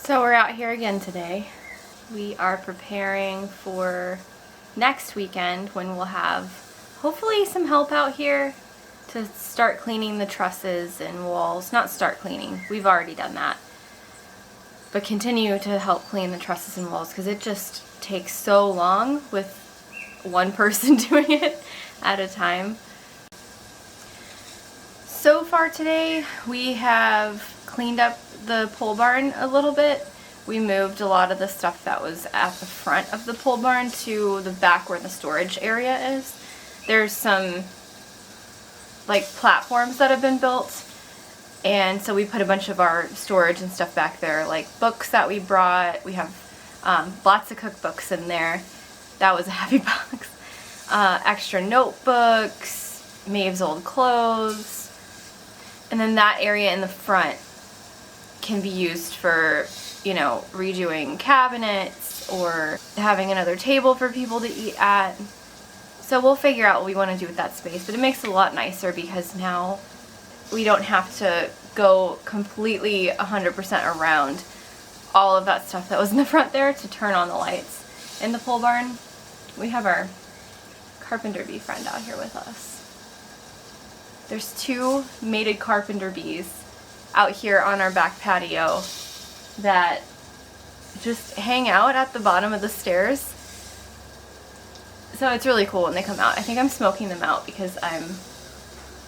So we're out here again today. We are preparing for next weekend when we'll have hopefully some help out here to start cleaning the trusses and walls. Not start cleaning, we've already done that. But continue to help clean the trusses and walls because it just takes so long with one person doing it at a time. So far today we have cleaned up the pole barn a little bit. We moved a lot of the stuff that was at the front of the pole barn to the back where the storage area is. There's some like platforms that have been built, and so we put a bunch of our storage and stuff back there, like books that we brought. We have lots of cookbooks in there. That was a heavy box. Extra notebooks, Maeve's old clothes, and then that area in the front can be used for, you know, redoing cabinets or having another table for people to eat at. So we'll figure out what we want to do with that space, but it makes it a lot nicer because now we don't have to go completely 100% around all of that stuff that was in the front there to turn on the lights. In the pole barn, we have our carpenter bee friend out here with us. There's 2 mated carpenter bees out here on our back patio that just hang out at the bottom of the stairs. So it's really cool when they come out. I think I'm smoking them out because I'm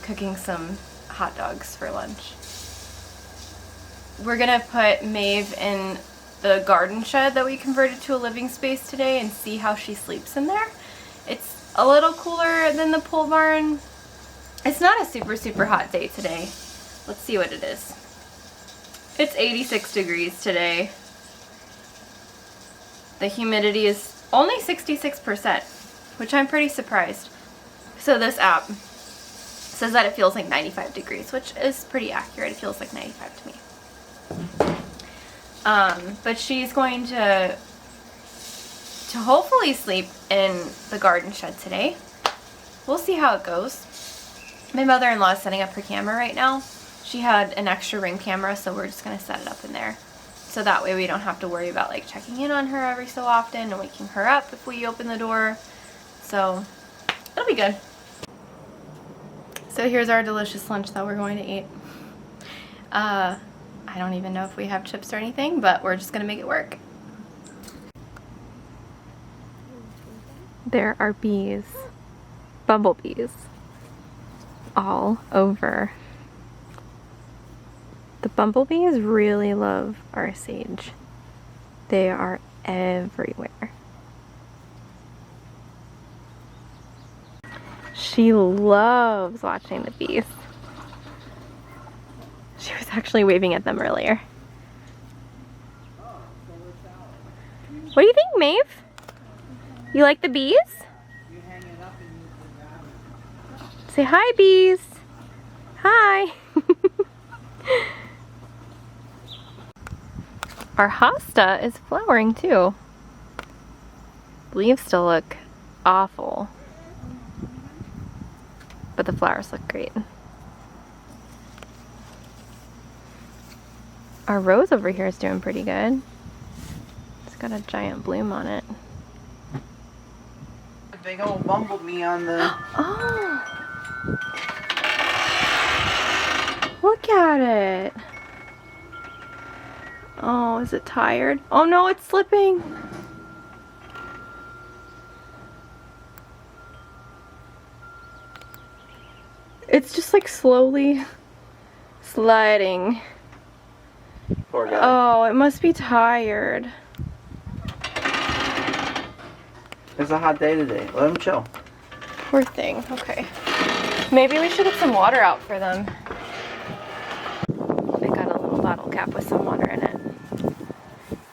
cooking some hot dogs for lunch. We're gonna put Maeve in the garden shed that we converted to a living space today and see how she sleeps in there. It's a little cooler than the pole barn. It's not a super hot day today. Let's see what it is. It's 86 degrees today. The humidity is only 66%, which I'm pretty surprised. So this app says that it feels like 95 degrees, which is pretty accurate. It feels like 95 to me. But she's going to hopefully sleep in the garden shed today. We'll see how it goes. My mother-in-law is setting up her camera right now. She had an extra Ring camera, so we're just going to set it up in there. So that way we don't have to worry about like checking in on her every so often and waking her up if we open the door. So it'll be good. So here's our delicious lunch that we're going to eat. I don't even know if we have chips or anything, but we're just going to make it work. There are bees, bumblebees, all over. The bumblebees really love our sage. They are everywhere. She loves watching the bees. She was actually waving at them earlier. What do you think, Maeve? You like the bees? Say hi, bees. Hi. Our hosta is flowering too. The leaves still look awful, but the flowers look great. Our rose over here is doing pretty good. It's got a giant bloom on it. A big old bumblebee on the... Oh! Look at it! Oh, is it tired? Oh no, it's slipping! It's just like slowly sliding. Poor guy. Oh, it must be tired. It's a hot day today. Let him chill. Poor thing. Okay. Maybe we should get some water out for them. I got a little bottle cap with some water in it.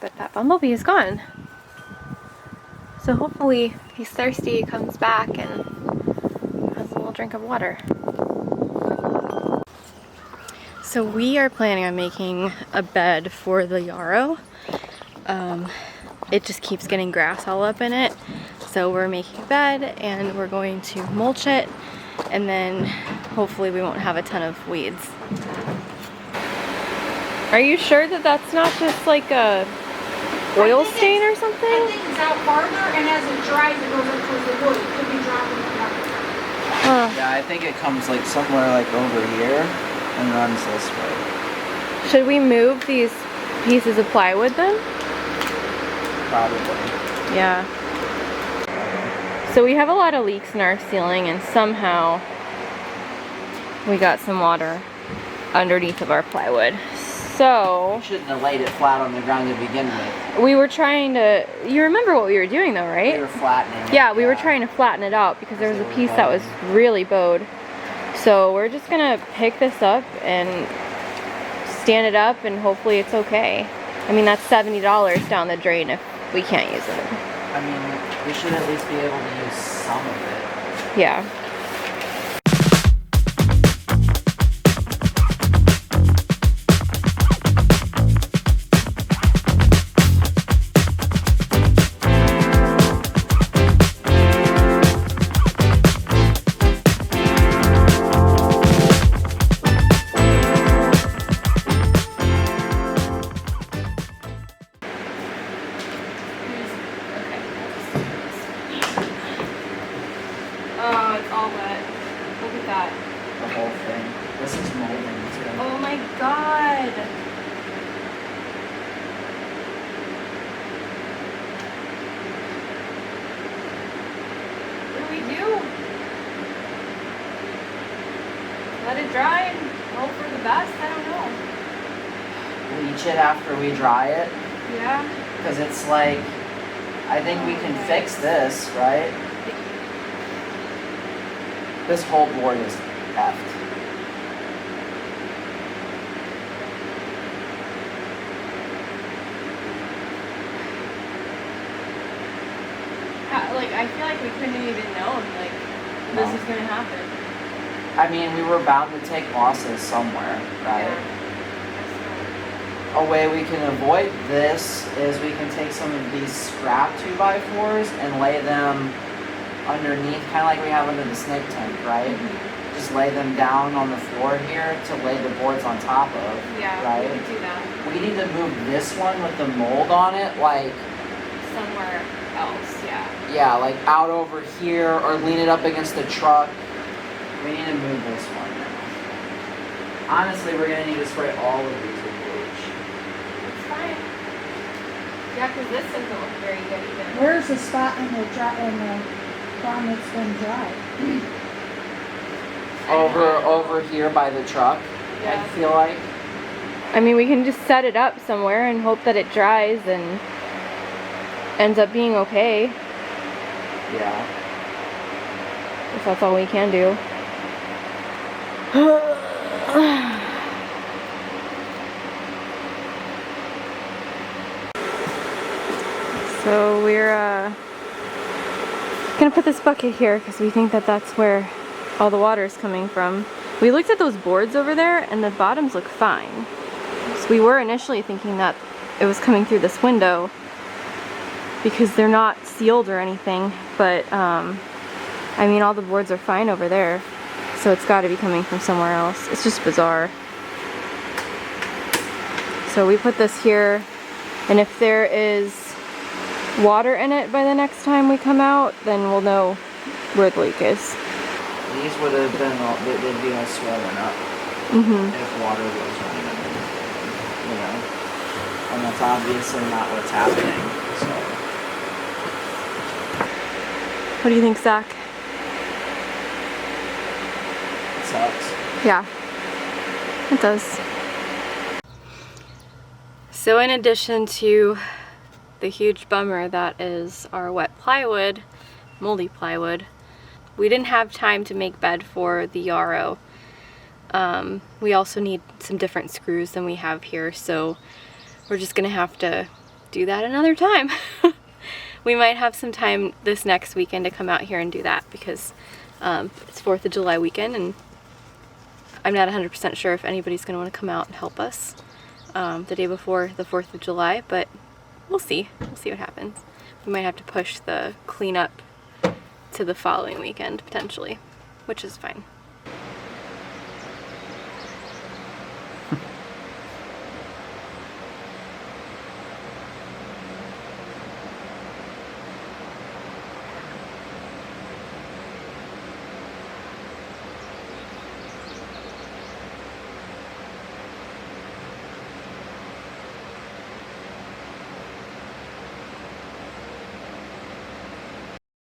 But that bumblebee is gone. So hopefully he's thirsty, he comes back and has a little drink of water. So we are planning on making a bed for the yarrow. It just keeps getting grass all up in it. So we're making a bed and we're going to mulch it, and then hopefully we won't have a ton of weeds. Are you sure that that's not just like a oil stain or something? I think it's out farther, and as it dries, it goes up towards the wood. It could be dropping it down. Huh. Yeah, I think it comes like somewhere like over here and runs this way. Should we move these pieces of plywood then? Probably. Yeah. So we have a lot of leaks in our ceiling, and somehow we got some water underneath of our plywood. So You shouldn't have laid it flat on the ground to begin with. we were trying to, you remember what we were doing though, right? We were flattening it. Yeah, we were trying to flatten it out because there was a piece that was really bowed. So we're just gonna pick this up and stand it up, and hopefully it's okay. I mean, that's $70 down the drain if we can't use it. I mean, we should at least be able to use some of it. Yeah. Oh, it's all wet. Look at that. The whole thing. This is molding too. Oh my god. What do we do? Let it dry and hope for the best? I don't know. Bleach it after we dry it. Yeah. Because it's like, I think we can fix this, right? This whole board is effed. Like, I feel like we couldn't even known, like, this was gonna happen. I mean, we were bound to take losses somewhere, right? A way we can avoid this is we can take some of these scrap 2x4s and lay them underneath, kind of like we have under the snake tent, right? Mm-hmm. Just lay them down on the floor here to lay the boards on top of, Yeah, right? we could do that. We need to move this one with the mold on it, like, Somewhere else, yeah. yeah, like out over here, or lean it up against the truck. We need to move this one now. Honestly, we're gonna need to spray all of these with bleach. It's fine. Yeah, because this doesn't look very good either. Where's the spot in the dry in the farm that's been dry? Over here by the truck, Yeah. I feel like. I mean, we can just set it up somewhere and hope that it dries and ends up being okay. Yeah. If that's all we can do. So we're gonna put this bucket here because we think that that's where all the water is coming from. We looked at those boards over there and the bottoms look fine. So we were initially thinking that it was coming through this window because they're not sealed or anything, but I mean, all the boards are fine over there, so it's got to be coming from somewhere else. It's just bizarre. So we put this here, and if there is water in it by the next time we come out, then we'll know where the leak is. These would have been all, they'd be all swollen up if water was running under, you know. And that's obviously not what's happening. So. What do you think, Zach? It sucks. Yeah, it does. So in addition to the huge bummer that is our wet plywood, moldy plywood, we didn't have time to make bed for the yarrow. We also need some different screws than we have here, so we're just gonna have to do that another time. We might have some time this next weekend to come out here and do that because it's 4th of July weekend, and I'm not 100% sure if anybody's gonna want to come out and help us the day before the 4th of July, but we'll see. We'll see what happens. We might have to push the cleanup to the following weekend potentially, which is fine.